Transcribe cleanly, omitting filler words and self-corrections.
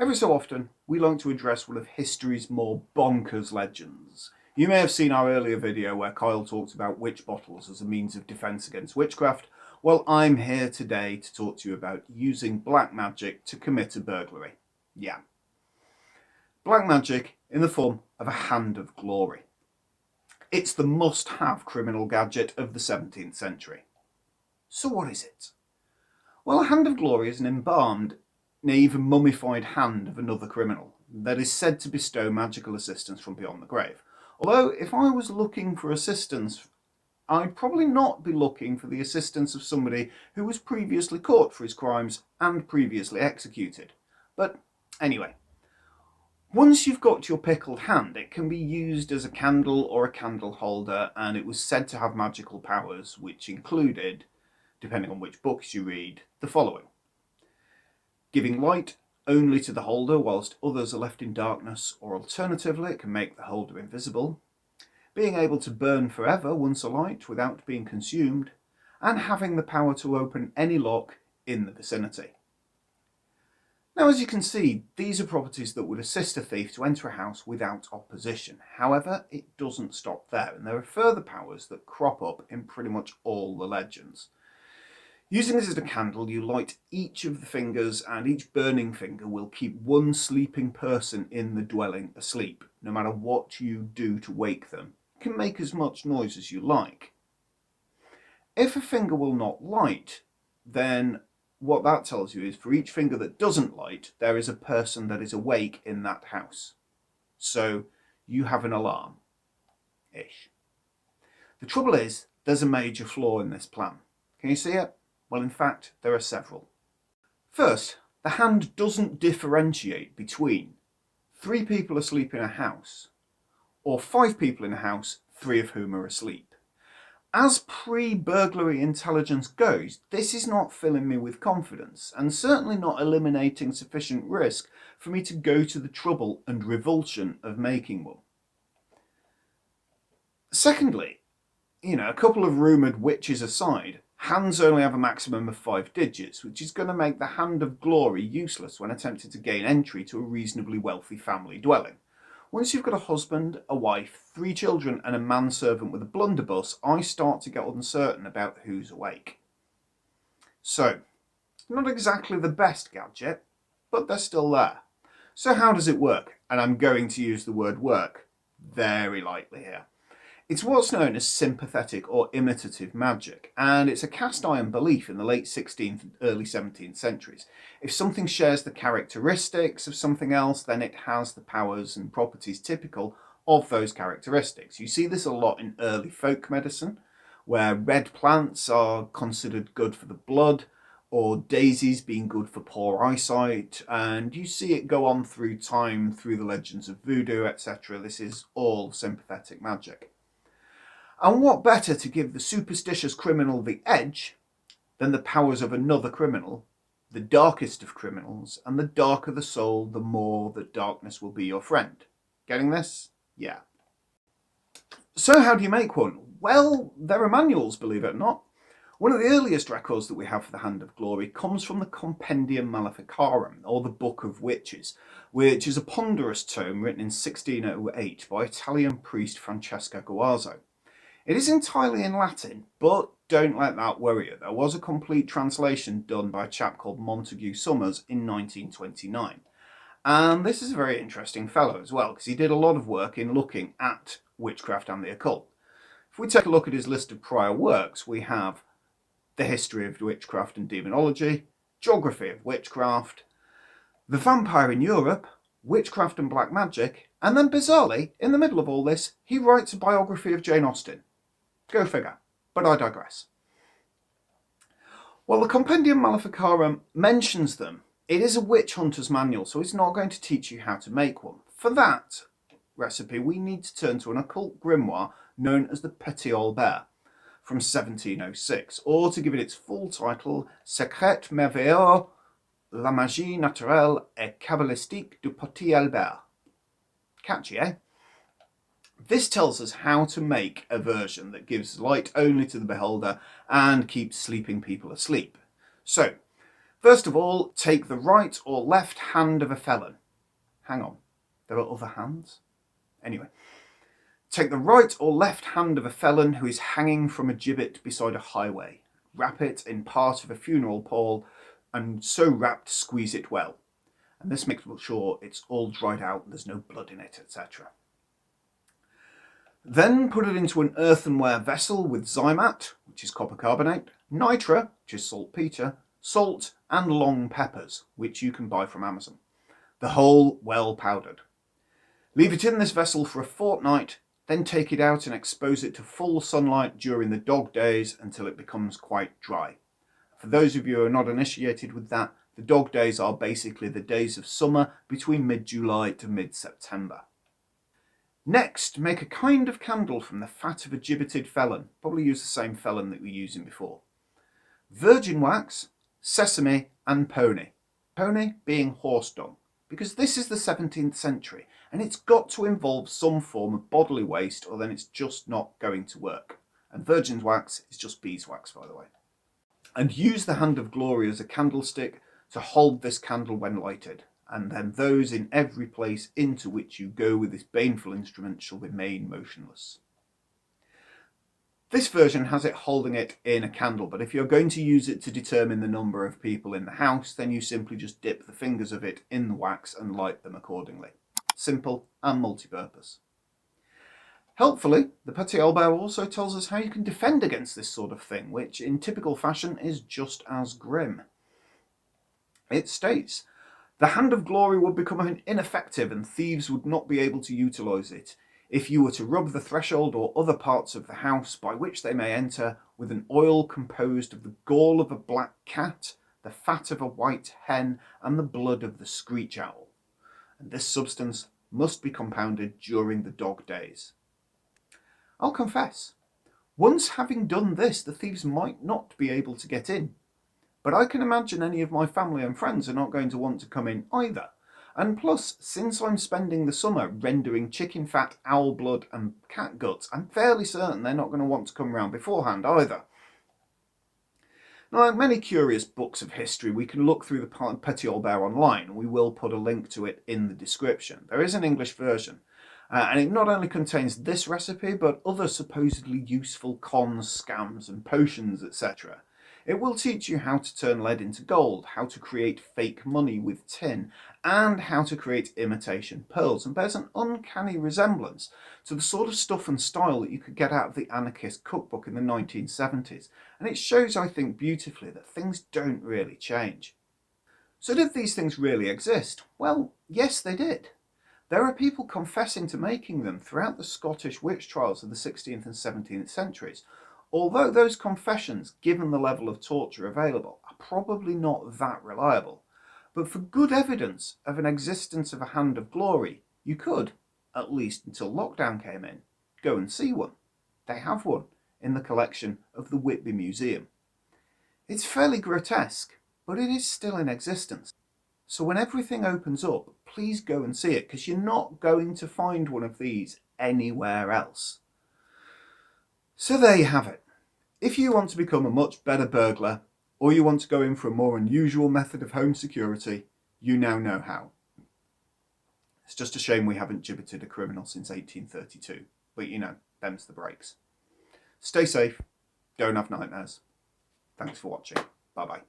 Every so often, we like to address one of history's more bonkers legends. You may have seen our earlier video where Kyle talked about witch bottles as a means of defence against witchcraft. Well, I'm here today to talk to you about using black magic to commit a burglary. Yeah. Black magic in the form of a Hand of Glory. It's the must-have criminal gadget of the 17th century. So what is it? Well, a Hand of Glory is an embalmed, nay even mummified hand of another criminal that is said to bestow magical assistance from beyond the grave. Although, if I was looking for assistance, I'd probably not be looking for the assistance of somebody who was previously caught for his crimes and previously executed. But anyway, once you've got your pickled hand, it can be used as a candle or a candle holder, and it was said to have magical powers, which included, depending on which books you read, the following: giving light only to the holder whilst others are left in darkness, or alternatively it can make the holder invisible, being able to burn forever once alight without being consumed, and having the power to open any lock in the vicinity. Now, as you can see, these are properties that would assist a thief to enter a house without opposition. However, it doesn't stop there, and there are further powers that crop up in pretty much all the legends. Using this as a candle, you light each of the fingers, and each burning finger will keep one sleeping person in the dwelling asleep. No matter what you do to wake them, you can make as much noise as you like. If a finger will not light, then what that tells you is for each finger that doesn't light, there is a person that is awake in that house. So you have an alarm-ish. The trouble is, there's a major flaw in this plan. Can you see it? Well, in fact, there are several. First, the hand doesn't differentiate between 3 people asleep in a house or 5 people in a house, 3 of whom are asleep. As pre-burglary intelligence goes, this is not filling me with confidence, and certainly not eliminating sufficient risk for me to go to the trouble and revulsion of making one. Secondly, a couple of rumoured witches aside, hands only have a maximum of 5 digits, which is going to make the Hand of Glory useless when attempting to gain entry to a reasonably wealthy family dwelling. Once you've got a husband, a wife, 3 children and a manservant with a blunderbuss, I start to get uncertain about who's awake. So, not exactly the best gadget, but they're still there. So how does it work? And I'm going to use the word work very lightly here. It's what's known as sympathetic or imitative magic, and it's a cast iron belief in the late 16th and early 17th centuries. If something shares the characteristics of something else, then it has the powers and properties typical of those characteristics. You see this a lot in early folk medicine, where red plants are considered good for the blood, or daisies being good for poor eyesight, and you see it go on through time, through the legends of voodoo, etc. This is all sympathetic magic. And what better to give the superstitious criminal the edge than the powers of another criminal, the darkest of criminals, and the darker the soul, the more that darkness will be your friend. Getting this? Yeah. So how do you make one? Well, there are manuals, believe it or not. One of the earliest records that we have for the Hand of Glory comes from the Compendium Maleficarum, or the Book of Witches, which is a ponderous tome written in 1608 by Italian priest Francesco Guazzo. It is entirely in Latin, but don't let that worry you. There was a complete translation done by a chap called Montague Summers in 1929. And this is a very interesting fellow as well, because he did a lot of work in looking at witchcraft and the occult. If we take a look at his list of prior works, we have The History of Witchcraft and Demonology, Geography of Witchcraft, The Vampire in Europe, Witchcraft and Black Magic, and then bizarrely, in the middle of all this, he writes a biography of Jane Austen. Go figure, but I digress. Well, the Compendium Maleficarum mentions them. It is a witch hunter's manual, so it's not going to teach you how to make one. For that recipe, we need to turn to an occult grimoire known as the Petit Albert from 1706, or to give it its full title, Secret merveilleux, la magie naturelle et cabalistique du Petit Albert. Catchy, eh? This tells us how to make a version that gives light only to the beholder and keeps sleeping people asleep. So, First of all, take the right or left hand of a felon. Hang on, there are other hands? Anyway, take the right or left hand of a felon who is hanging from a gibbet beside a highway. Wrap it in part of a funeral pall, and so wrapped, squeeze it well. And this makes sure it's all dried out and there's no blood in it, etc. Then put it into an earthenware vessel with Zymat, which is copper carbonate, nitra, which is saltpeter, salt, and long peppers, which you can buy from Amazon. The whole well powdered. Leave it in this vessel for a fortnight, then take it out and expose it to full sunlight during the dog days until it becomes quite dry. For those of you who are not initiated with that, the dog days are basically the days of summer between mid-July to mid-September. Next, make a kind of candle from the fat of a gibbeted felon. Probably use the same felon that we were using before. Virgin wax, sesame and pony. Pony being horse dung, because this is the 17th century and it's got to involve some form of bodily waste or then it's just not going to work. And virgin wax is just beeswax, by the way. And use the hand of glory as a candlestick to hold this candle when lighted, and then those in every place into which you go with this baneful instrument shall remain motionless. This version has it holding it in a candle, but if you're going to use it to determine the number of people in the house, then you simply just dip the fingers of it in the wax and light them accordingly. Simple and multi-purpose. Helpfully, the Petit Albert also tells us how you can defend against this sort of thing, which in typical fashion is just as grim. It states, the hand of glory would become ineffective and thieves would not be able to utilise it if you were to rub the threshold or other parts of the house by which they may enter with an oil composed of the gall of a black cat, the fat of a white hen, and the blood of the screech owl. And this substance must be compounded during the dog days. I'll confess, once having done this, the thieves might not be able to get in. But I can imagine any of my family and friends are not going to want to come in either. And plus, since I'm spending the summer rendering chicken fat, owl blood and cat guts, I'm fairly certain they're not going to want to come round beforehand either. Now, like many curious books of history, we can look through the Petit Albert online. We will put a link to it in the description. There is an English version. And it not only contains this recipe, but other supposedly useful cons, scams and potions, etc. It will teach you how to turn lead into gold, how to create fake money with tin, and how to create imitation pearls, and bears an uncanny resemblance to the sort of stuff and style that you could get out of the Anarchist Cookbook in the 1970s. And it shows, I think, beautifully that things don't really change. So did these things really exist? Well, yes, they did. There are people confessing to making them throughout the Scottish witch trials of the 16th and 17th centuries, although those confessions, given the level of torture available, are probably not that reliable. But for good evidence of an existence of a hand of glory, you could, at least until lockdown came in, go and see one. They have one in the collection of the Whitby Museum. It's fairly grotesque, but it is still in existence. So when everything opens up, please go and see it, because you're not going to find one of these anywhere else. So there you have it. If you want to become a much better burglar, or you want to go in for a more unusual method of home security, you now know how. It's just a shame we haven't gibbeted a criminal since 1832, but you know, them's the breaks. Stay safe, don't have nightmares. Thanks for watching. Bye bye.